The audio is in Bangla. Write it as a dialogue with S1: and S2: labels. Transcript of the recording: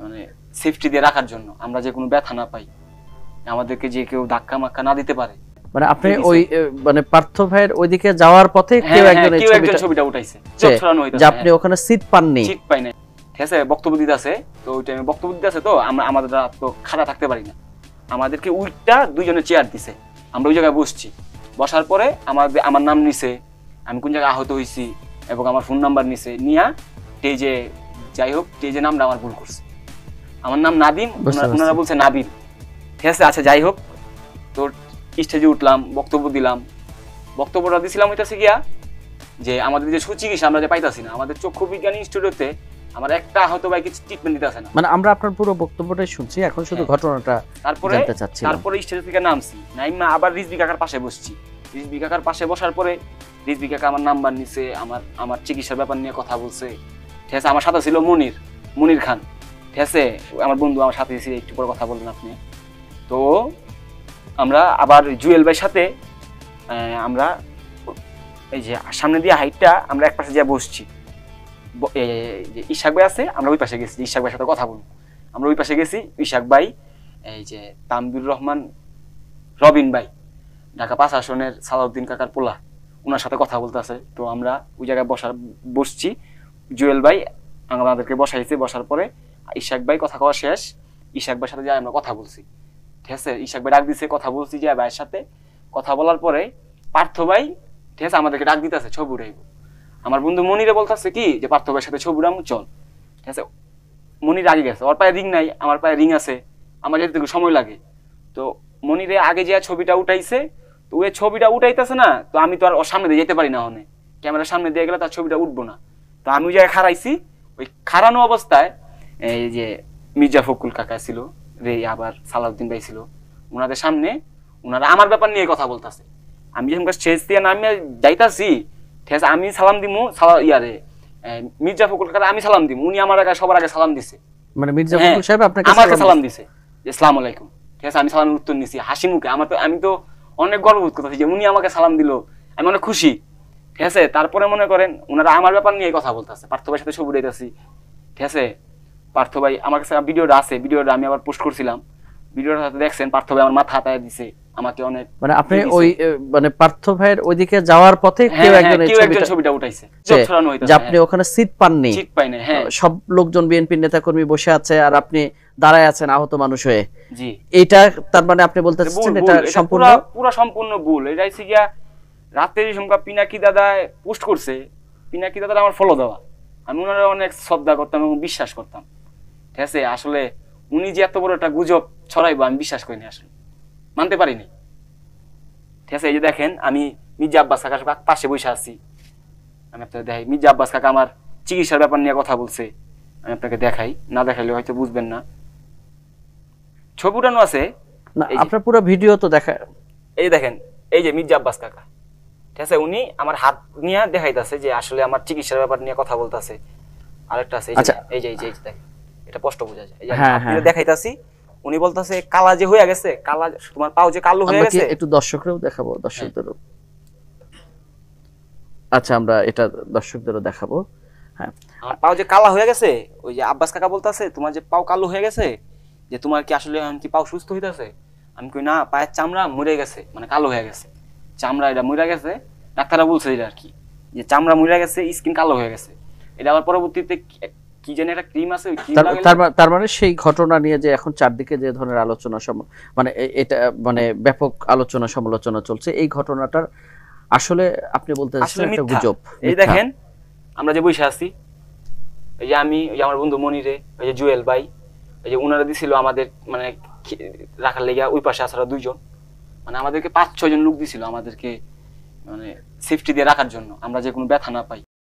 S1: মানে সেফটি দিয়ে রাখার জন্য, আমরা যে কোনো ব্যথা না পাই, আমাদেরকে যে কেউ ধাক্কা মাক্কা না দিতে পারে।
S2: মানে আপনি ওই মানে পার্থ ভাইয়ের ওইদিকে যাওয়ার পথে কেউ একজন এই
S1: ছবিটা উঠাইছে, চোখ ছড়ানো হইতাছে
S2: যে আপনি ওখানে সিট পাননি,
S1: সিট পাই না, ঠিক আছে, বক্তব্য দিতে আছে। তো ওই টাইমে বক্তব্য দিতে আছে, তো আমরা আমাদের তো খাড়া থাকতে পারি না, আমাদেরকে উল্টা দুইজনের চেয়ার দিছে, আমরা ওই জায়গায় বসছি। বসার পরে আমার নাম নিছে, আমি কোন জায়গায় আহত হয়েছি এবং আমার ফোন নাম্বার নিছে, নিয়া স্টেজে, যাই হোক স্টেজে নামটা আমার ভুল করছে, আমার নাম নাদিম, ওনারা বলছে নাবিল, ঠিক আছে। আচ্ছা যাই হোক, তোর স্টেজে উঠলাম, বক্তব্য দিলাম। বক্তব্যটা দিছিলাম হইতাছে গিয়া যে আমাদের যে সুচিকিৎসা আমরা যে পাইতাছি না, আমাদের চক্ষু বিজ্ঞান ইনস্টিটিউটে আমার একটা হয়তো ভাই কিছু ট্রিটমেন্ট দিতেছে না।
S2: মানে আমরা আপনার পুরো বক্তব্যটাই শুনছি, এখন শুধু ঘটনাটা জানতে চাচ্ছি।
S1: তারপরে স্টেজ থেকে নামছি, নাইমা আবার রিজভি কাকার পাশে বসছি। রিজভি কাকার পাশে বসার পরে রিজভি কাকা আমার নাম্বার নিছে, আমার চিকিৎসার ব্যাপার নিয়ে কথা বলছে, ঠিক আছে। আমার সাথে ছিল মনির খান, ঠিক আছে, আমার বন্ধু আমার সাথে ছিল, একটু পরে কথা বললেন আপনি। তো আমরা আবার জুয়েল ভাইয়ের সাথে আমরা এই যে সামনে দিয়ে হাইটটা আমরা এক পাশে যা বসছি, ইশাক ভাই আছে, আমরা ওই পাশে গেছি, ইশাক ভাইয়ের সাথে কথা বলবো, আমরা ওই পাশে গেছি। ইশাক ভাই, এই যে তানবির রহমান রবিন ভাই, ঢাকা 5 আসনের সালাউদ্দিন কাকার পোলা, ওনার সাথে কথা বলতেছে। তো আমরা ওই জায়গায় বসছি, জুয়েল ভাই আমাদেরকে বসাইছে। বসার পরে ইশাক ভাই কথা কওয়া শেষ, ইশাক ভাইয়ের সাথে যাই আমরা কথা বলছি, ঠিক আছে। ইশাক ভাই ডাক দিছে, কথা বলছি যে ভাইয়ের সাথে। কথা বলার পরে পার্থ ভাই, ঠিক আছে, আমাদেরকে ডাক দিতেছে ছবি উঠাইব। আমার বন্ধু মনিরে বলতেছে কি যে পার্থ ভাইয়ের সাথে ছবি উঠাবো, চল, ঠিক আছে। মনির আগে গেছে, ওর পায়ে রিং নাই, আমার পায়ে রিং আছে, আমার যেতে একটু সময় লাগে। তো মনিরে আগে যে ছবিটা উঠাইছে, তো ওই ছবিটা উঠাইতেছে না, তো আমি তো আর ওর সামনে দিয়ে যেতে পারি না, অনেক ক্যামেরার সামনে দিয়ে গেলে তার ছবিটা উঠবো না। তো আমি ওই জায়গায় খাড়াইছি, ওই খাড়ানো অবস্থায় এই যে মির্জা ফখরুল কাকা ছিল রে, আবার সালাউদ্দিন ভাই ছিল, ওনাদের সামনে ওনারা আমার ব্যাপার নিয়ে কথা বলতেছে। আমি যখন স্টেজ দিয়ে নামিয়ে যাইতাছি, ঠিক আছে, আমি সালাম দিমু, মির্জা ফখরুল কাকা আমি সালাম দিমু, উনি আমার আগে সবার আগে সালাম দিছে,
S2: মানে মির্জা ফখরুল সাহেব আপনাকে
S1: আমাকে সালাম দিছে, আসসালামু আলাইকুম, ঠিক আছে। আমি সালামের উত্তর নিছি হাসি মুখে, আমি তো অনেক গর্ববোধ করতেছি যে উনি আমাকে সালাম দিল, আমি অনেক খুশি, ঠিক আছে। তারপরে মনে করেন ওনারা আমার ব্যাপার নিয়ে কথা বলতেছে, পার্থ ভাইয়ের সাথে ছবি উঠাইতেছি, ঠিক আছে। পার্থ ভাই আমার কাছে ভিডিওটা আছে, ভিডিওটা আমি আবার পোস্ট করছিলাম, ভিডিওটা দেখছেন, পার্থ ভাই আমার মাথা হাতায় দিছে আমাকে অনেক।
S2: মানে আপনি ওই মানে পার্থ ভাইয়ের ওইদিকে যাওয়ার পথে কেউ একজন
S1: ছবিটা উঠাইছে,
S2: যে আপনি ওখানে সিট পাননি,
S1: সিট পাই না, হ্যাঁ,
S2: সব লোকজন বিএনপি নেতাকর্মী বসে আছে আর আপনি দাঁড়ায় আছেন আহত মানুষ হয়ে।
S1: জি,
S2: এটা তার মানে আপনি বলতে চাচ্ছেন এটা সম্পূর্ণ
S1: পুরো সম্পূর্ণ ভুল। এটা হচ্ছে গিয়া রাতের সংখ্যা পিনাকি দাদা পোস্ট করছে, পিনাকি দাদা আমার ফলো দেওয়া, আমি ওনারা অনেক শ্রদ্ধা করতাম এবং বিশ্বাস করতাম, ঠিক আছে। আসলে উনি যে এত বড় একটা গুজব ছড়াইবো আমি বিশ্বাস করিনি, আসলে মানতে পারিনি, ঠিক আছে। এই যে দেখেন আমি মির্জা আব্বাস কাকার পাশে বসে আছি, আমি আপনাকে দেখাই। মির্জা আব্বাস কাকা আমার চিকিৎসার ব্যাপার নিয়ে কথা বলছে, আমি আপনাকে দেখাই, না দেখাইলে হয়তো বুঝবেন না। ছবি উঠানো আছে
S2: না, আপনার পুরো ভিডিও তো দেখা। এই
S1: দেখেন, এই যে মির্জা আব্বাস কাকা, ঠিক আছে, উনি আমার হাত নিয়ে দেখাইতেছে যে আসলে আমার চিকিৎসার ব্যাপার নিয়ে কথা বলতেছে। আরেকটা আছে, এই যে দেখেন, এটা স্পষ্ট বোঝা যায়, এই যে আমি দেখাইতাছি, উনি বলতাছে কালা যে হয়ে গেছে, কালা তোমার পাও যে কালো হয়ে গেছে।
S2: একটু দর্শকরাও দেখাবো, দর্শকদেরও। আচ্ছা, আমরা এটা দর্শকদেরও দেখাবো। হ্যাঁ,
S1: আমার পাও যে কালো হয়ে গেছে, ওই যে আব্বাস কাকা বলতাছে তোমার যে পাও কালো হয়ে গেছে, যে তোমার কি আসলে কি পাও সুস্থ হইতাছে? আমি কই না, পায়ের চামড়া মরে গেছে, মানে কালো হয়ে গেছে, চামড়া এটা মরে গেছে, ডাক্তাররা বলছে এটা আর কি, যে চামড়া মরে গেছে, স্কিন কালো হয়ে গেছে। এটা আবার পরবর্তীতে কি জানি একটা ক্রিম আছে, ওই ক্রিম লাগালে
S2: তার মানে সেই ঘটনা নিয়ে যে এখন চারদিকে যে ধরনের আলোচনা মানে এটা মানে ব্যাপক আলোচনা সমালোচনা চলছে, এই ঘটনাটার আসলে আপনি বলতে চাচ্ছেন একটা গুজব।
S1: এই দেখেন আমরা যে বসে আছি, এই যে আমি, ওই যে আমার বন্ধু মনিরে, ওই যে জুয়েল ভাই, ওই যে উনারা দিছিল আমাদের মানে রাখার লেগে, ওই পাশে আসারা দুইজন, মানে আমাদেরকে 5-6 জন লোক দিছিল আমাদেরকে মানে সেফটি দিয়ে রাখার জন্য, আমরা যে কোনো ব্যথা না পাই।